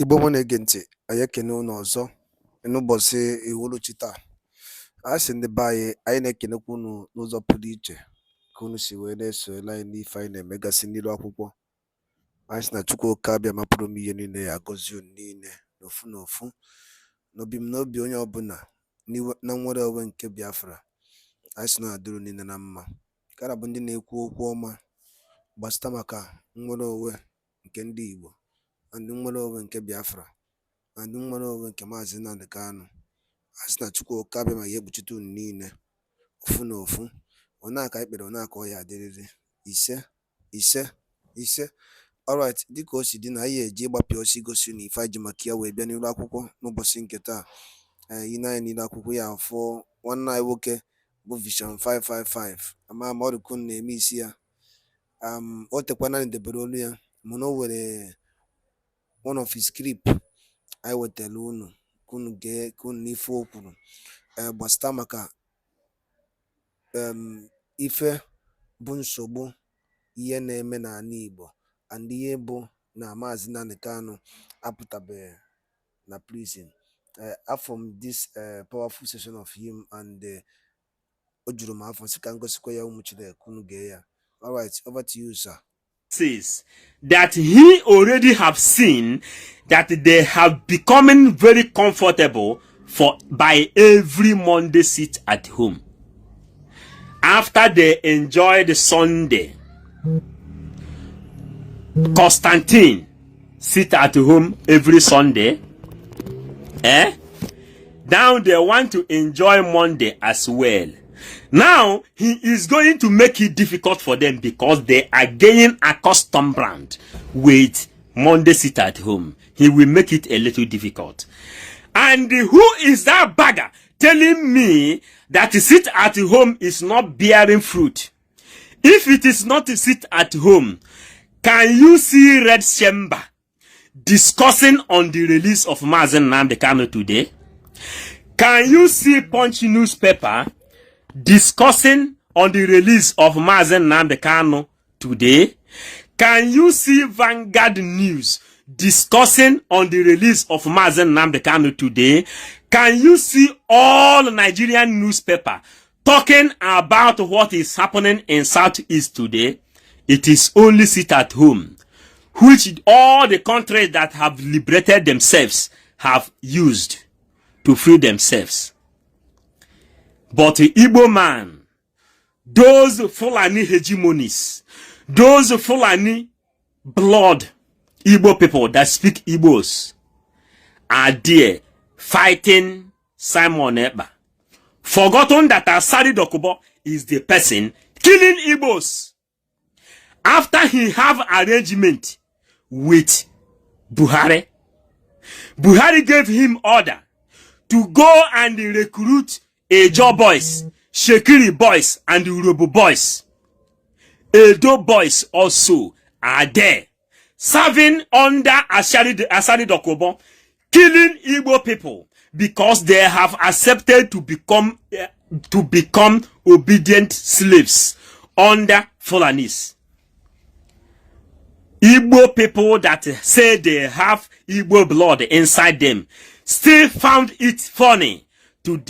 Igbo mụ na-ege ntị, anyị ekene unu ọzọ n'ụbọchị iwuruchi taa. A sị ndị be anyị na-ekenekwa unu n'ụzọ pụrụ iche ka unu si wee na-esoyere anyị n'ife anyị na-emegasị n'ilu akwụkwọ. Anyị sị na Chukwu oke abịa mapụrụ m ihe niile ya agọzie unu niile n'ofu n'ofu n'obi m n'obi onye ọbụla na nnwere onwe nke Biafra. Anyị sị na adịrụ niile na mma. Kara bụ ndị na-ekwu okwu ọma gbasịta maka nnwere onwe nke ndị Igbo, ndị nnwere onwe nke Biafra, na ndị nnwere onwe nke MAZI Nnamdi Kano. A sị na Chukwu oke abịa ma ya ekpuchite unu niile ofu na ofu. Onaka ikpere onaka ọ ya adịrịrị ise ise ise. Alright, dịka o si dị na anyị eji ịgbapịa ọsọ igosi na ife ji maka ya wee bịa n'ilu akwụkwọ n'ụbọchị nke taa. Yi na anyị n'ilu akwụkwọ ya afọ nwanne anyị nwoke bụ Vision 555 ama ma ọrịkun na-eme isi ya. O tekwana ndebere olu ya mana o were one of his script anyị wetara unu ka unu gee ka unu n'ife o kwuru gbasịta maka ife bụ nsogbu ihe na-eme n'ala Igbo and ihe bụ na MAZI Nnamdi Kano apụtabeghị na prison. From this powerful session of him and o juru m afọ sị ka ngosikwa ya ụmụ Chineke unu gee ya. All right, over to you, sir. Says that he already have seen that they have becoming very comfortable by every Monday sit at home. After they enjoyed Sunday, Constantine sit at home every Sunday. Now they want to enjoy Monday as well. Now, he is going to make it difficult for them because they are getting accustomed with Monday sit at home. He will make it a little difficult. And who is that bagger telling me that sit at home is not bearing fruit? If it is not to sit at home, can you see Red Chamber discussing on the release of MAZI Nnamdi Kano today? Can you see Punch newspaper discussing on the release of MAZI Nnamdi Kano today? Can you see Vanguard News discussing on the release of MAZI Nnamdi Kano today? Can you see all Nigerian newspaper talking about what is happening in Southeast today? It is only sit at home, which all the countries that have liberated themselves have used to free themselves. But the Igbo man, those Fulani hegemonies, those Fulani blood Igbo people that speak Igbos are there fighting Simon Ekpa, forgotten that Asari Dokubo is the person killing Igbos after he have arrangement with Buhari. Buhari gave him order to go and recruit Ejo boys, Shekiri boys, and Urobo boys. Edo boys also are there, serving under Asari Dokubo, killing Igbo people because they have accepted to become obedient slaves under Fulanis. Igbo people that say they have Igbo blood inside them still found it funny to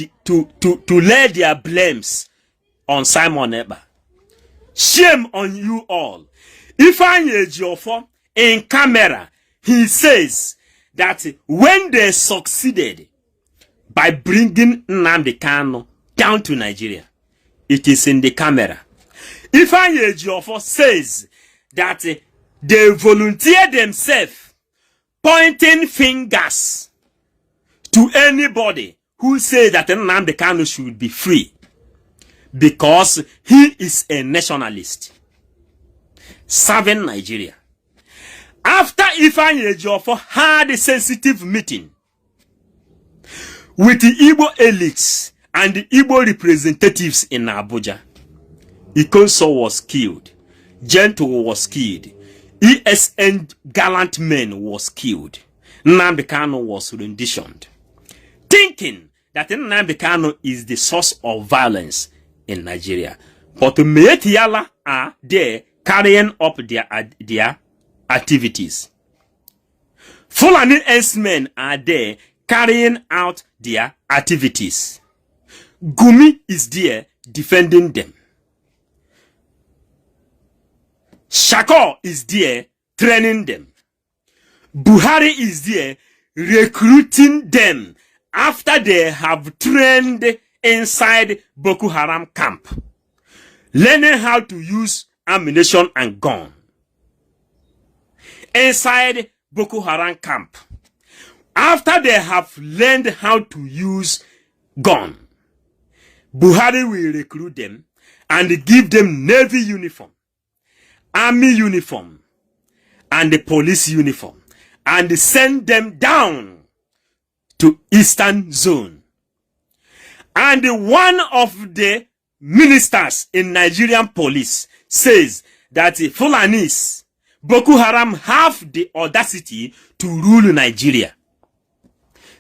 lay their blames on Simon Ekpa. Shame on you all. If I Ejiofor in camera, he says that when they succeeded by bringing Nnamdi Kano down to Nigeria, it is in the camera. If I Ejiofor says that they volunteer themselves pointing fingers to anybody who says that Nnamdi Kano should be free because he is a nationalist serving Nigeria. After Ifeanyi Ejiofor had a sensitive meeting with the Igbo elites and the Igbo representatives in Abuja, Ikonso was killed, Gentle was killed, ESN gallant men was killed, Nnamdi Kano was renditioned, thinking that Nnamdi Kano is the source of violence in Nigeria. But the Meetiala are there carrying up their activities. Fulani herdsmen are there carrying out their activities. Gumi is there defending them. Shako is there training them. Buhari is there recruiting them after they have trained inside Boko Haram camp, learning how to use ammunition and gun. Inside Boko Haram camp, after they have learned how to use gun, Buhari will recruit them and give them Navy uniform, Army uniform, and the police uniform, and send them down to Eastern Zone. And one of the ministers in Nigerian police says that Fulanis, Boko Haram have the audacity to rule Nigeria.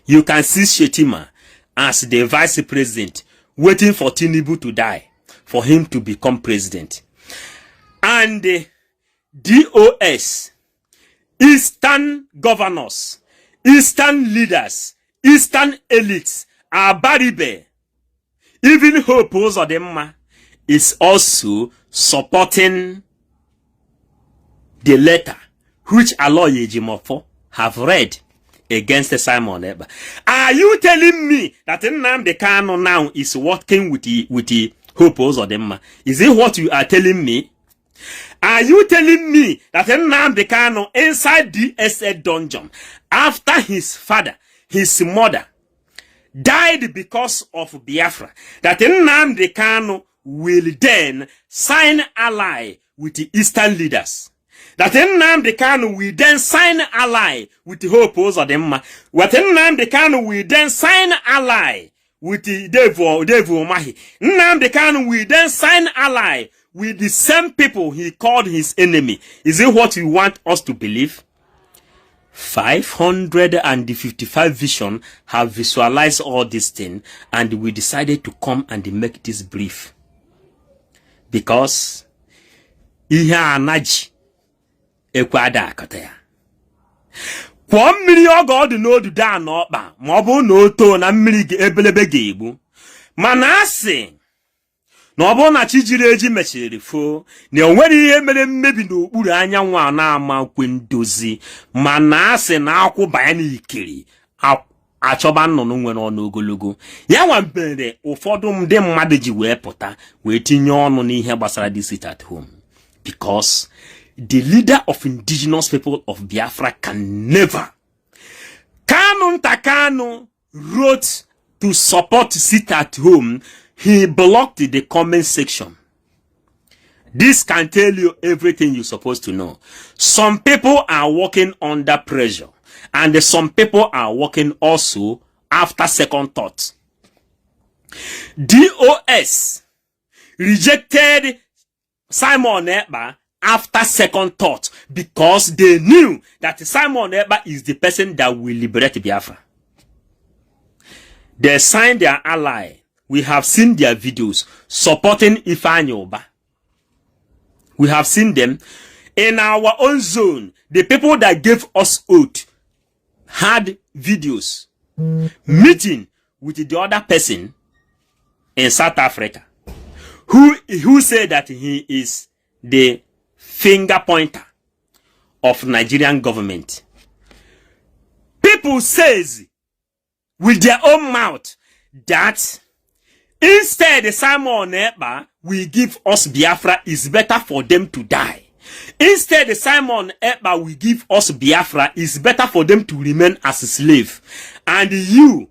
You can see Shetima as the vice president waiting for Tinubu to die for him to become president. And the DOS, Eastern governors, Eastern leaders, Eastern elites, Abaribe, even Hope Uzodimma is also supporting the letter which Aloy Ejimofo have read against Simon Ekpa. Are you telling me that Nnamdi Kano now is working with the Hope Uzodimma? Is it what you are telling me? Are you telling me that Nnamdi Kano inside DSA dungeon, after his father, his mother, died because of Biafra, that Nnamdi Kano will then sign ally with the Eastern leaders? That Nnamdi Kano will then sign ally with the Hope Uzodimma? What Nnamdi Kano will then sign ally with the Devo Mahi? Nnamdi Kano will then sign ally with the same people he called his enemy? Is it what you want us to believe? 555 vision have visualized all this thing, and we decided to come and make this brief because ihe anaji ekwada akata ya kwa mmiri ogo ọdụ n'odu da n'ọkpa ma ọ bụ na oto na mmiri ebelebe ga-egbu mana asị na ọ bụ na chi jiri eji mechiri fo na onwere ihe mere mmebi n'okpuru anyanwụ a na-ama kwe ndozi mana asị na akwụ banya n'ikiri achọba nnụnụ nwere ọnụ ogologo ya nwa mere ụfọdụ ndị mmadụ ji wee pụta wee tinye ọnụ n'ihe gbasara this sit at home, because the leader of indigenous people of Biafra can never. Kanu Kano wrote to support sit at home. He blocked the comment section. This can tell you everything you're supposed to know. Some people are working under pressure, and some people are working also after second thought. DOS rejected Simon Ekpa after second thought because they knew that Simon Ekpa is the person that will liberate Biafra. They signed their ally. We have seen their videos supporting Ifeanyi Uba. We have seen them in our own zone. The people that gave us oath had videos meeting with the other person in South Africa who said that he is the finger pointer of Nigerian government. People says with their own mouth that instead Simon Ekpa will give us Biafra, is better for them to die. Instead Simon Ekpa will give us Biafra, is better for them to remain as a slave. And you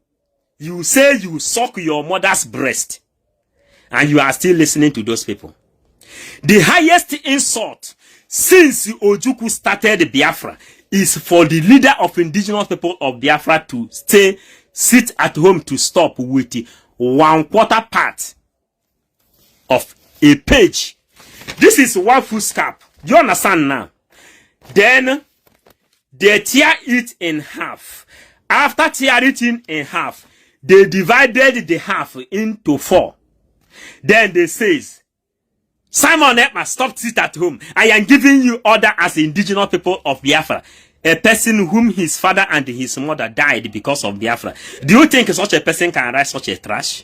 say you suck your mother's breast, and you are still listening to those people. The highest insult since Ojukwu started Biafra is for the leader of indigenous people of Biafra to sit at home to stop with 1/4 part of a page. This is one foolscap. You understand now? Then they tear it in half. After tearing it in half, they divided the half into 4. Then they says, Simon Ekpa, stop sit at home. I am giving you order as indigenous people of Biafra. a person whom his father and his mother died because of Biafra. Do you think such a person can write such a trash?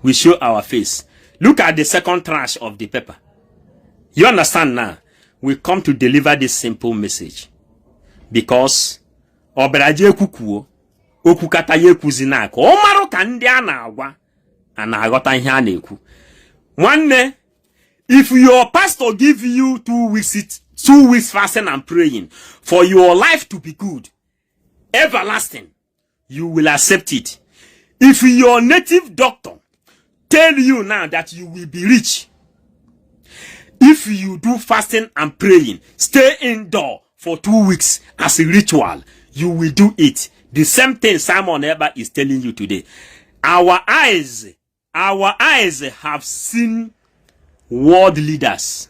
We show our face. Look at the second trash of the paper. You understand now? We come to deliver this simple message. Because Oberaje kukuo, okukata ye kuzinako. Omaro ka ndi anagwa, anagota ihe aneku. One, if your pastor give you 2 weeks fasting and praying for your life to be good, everlasting, you will accept it. If your native doctor tell you now that you will be rich, if you do fasting and praying, stay indoor for 2 weeks as a ritual, you will do it. The same thing Simon Ekpa is telling you today. Our eyes have seen world leaders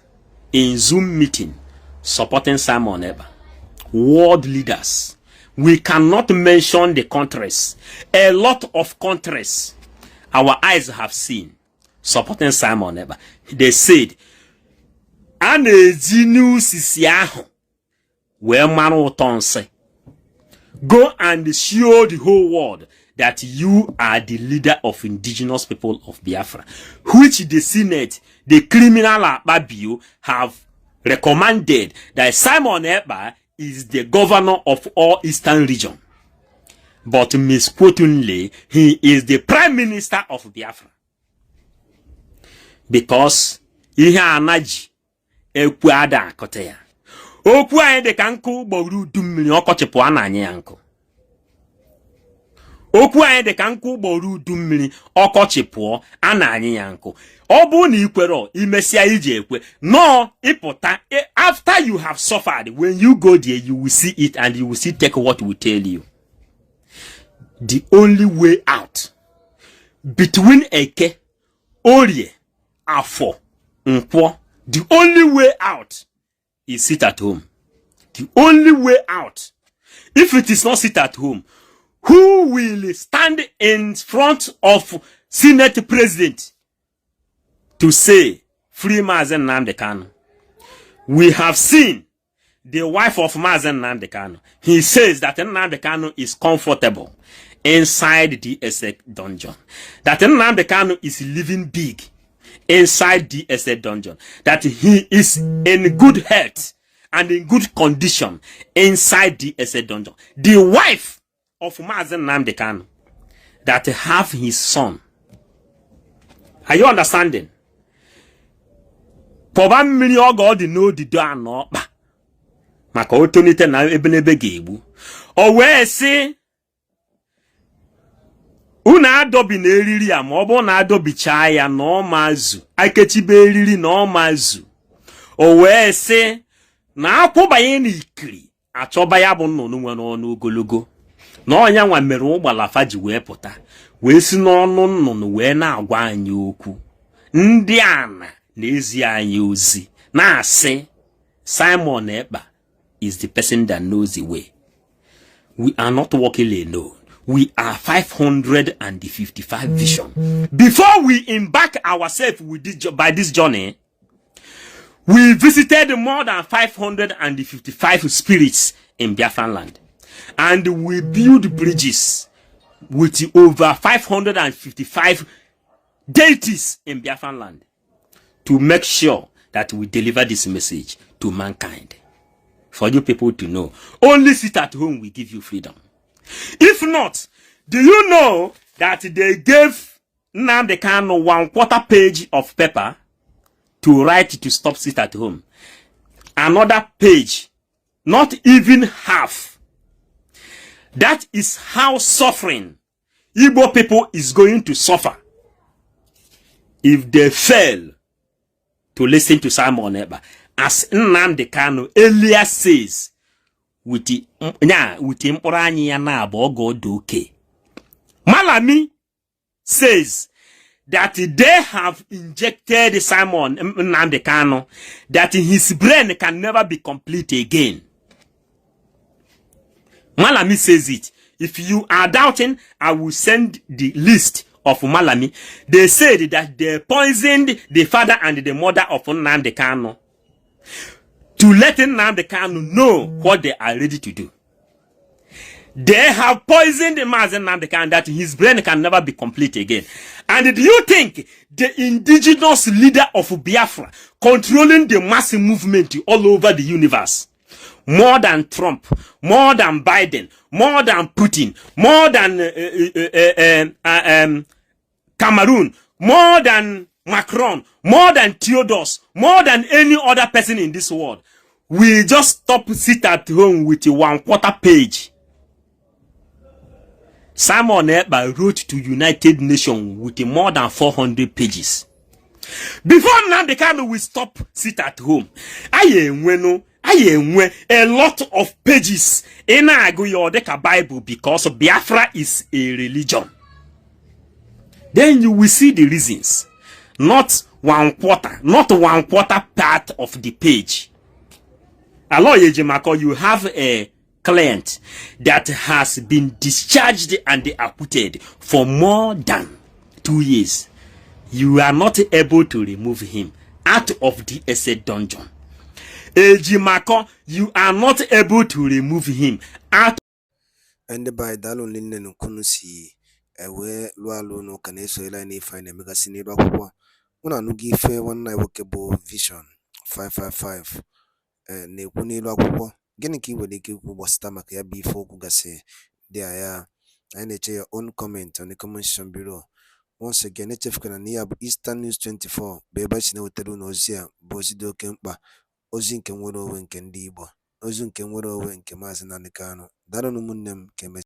in Zoom meeting supporting Simon Ekpa. World leaders. We cannot mention the countries. A lot of countries our eyes have seen supporting Simon Ekpa. They said, go and show the whole world that you are the leader of indigenous people of Biafra, which the Senate, the criminal Akpabio, have recommended that Simon Ekpa is the governor of all Eastern region. But misquotingly, he is the prime minister of Biafra. Because ihe anaji ekwu ada akote ya. Okwu anyị dị ka nkụ gboro udu mmiri ọkọchịpụ a na-anya ya nkụ. Okwu anyị dị ka nkụ gboro udu mmiri ọkọchịpụ a na-anya ya nkụ. Ọ bụ na ikwero imesia ije ekwe. No, ịpụta after you have suffered, when you go there you will see it and you will see take what we tell you. The only way out between Eke, Orie, Afo, Nkwo, the only way out is sit at home. The only way out. If it is not sit at home, who will stand in front of Senate President to say, free MAZI NNAMDI Kano? We have seen the wife of MAZI NNAMDI Kano. He says that Nnamdi Kano is comfortable inside the DSA dungeon. That Nnamdi Kano is living big inside the DSA dungeon. That he is in good health and in good condition inside the DSA dungeon. The wife of MAZI NNAMDI Kano that have his son. Are you understanding? Poba mmiri ogo di no di do anokpa. Maka otonite na ebenebe ga-egbu. O wee sị una adobi na eriri a ma ọ bụ na adobicha ya na ọ mazu akechibe eriri na ọ mazu. O wee sị na akwụbanye n'ikiri achọba ya bụ nnụnụ nwe n'ọnụ ogologo. Na ọnya nwa mere ụgbala faji wee pụta wee si n'ọnụ nnụnụ wee na-agwa anyị okwu. Ndị ana na-ezi anyị ozi na-asị Simon Ekpa is the person that knows the way. We are not walking alone. We are 555 vision. Before we embark ourselves with this journey, we visited more than 555 spirits in Biafran land. And we built bridges with over 555 deities in Biafran land to make sure that we deliver this message to mankind. For you people to know, only sit at home will give you freedom. If not, do you know that they gave Nnamdi Kano 1/4 page of paper to write to stop sit at home? Another page, not even half. That is how suffering Igbo people is going to suffer if they fail to listen to Simon Ekpa. As Nnamdi Kano earlier says, with the Malami says that they have injected Simon Nnamdi Kano, that his brain can never be complete again. Malami says it. If you are doubting, I will send the list of Malami. They said that they poisoned the father and the mother of Nnamdi Kano to let Nnamdi Kano know what they are ready to do. They have poisoned MAZI NNAMDI KANO that his brain can never be complete again. And do you think the indigenous leader of Biafra controlling the mass movement all over the universe, more than Trump, more than Biden, more than Putin, more than Cameroon, more than Macron, more than Theodore, more than any other person in this world, we just sit at home with a 1/4 page? Simon Ekpa wrote to United Nations with more than 400 pages. Before Nnamdi Kano will sit at home, I a lot of pages in the Bible, because Biafra is a religion. Then you will see the reasons, not 1/4 part of the page. Hello, Yejimako, you have a client that has been discharged and acquitted for more than 2 years. You are not able to remove him out of the SA dungeon. Ejimako, you are not able to remove him out. And by Dalon Linden Kunusi, where Lualo no Caneso Elani find a magazine Rakwa. Una no give one night workable vision 555. Ne Kuni Rakwa. Geniki with the Kiku was stomach ya before Kugase. There, and your own comment on the Commission Bureau. Once again, HF Canania Eastern News 24, Bebas no Telunozia, Bosido Kempa, Ozin Kenworo and Kendibo, Ozun Kenworo and Kemaz and Kano, Daronumunem Kemes.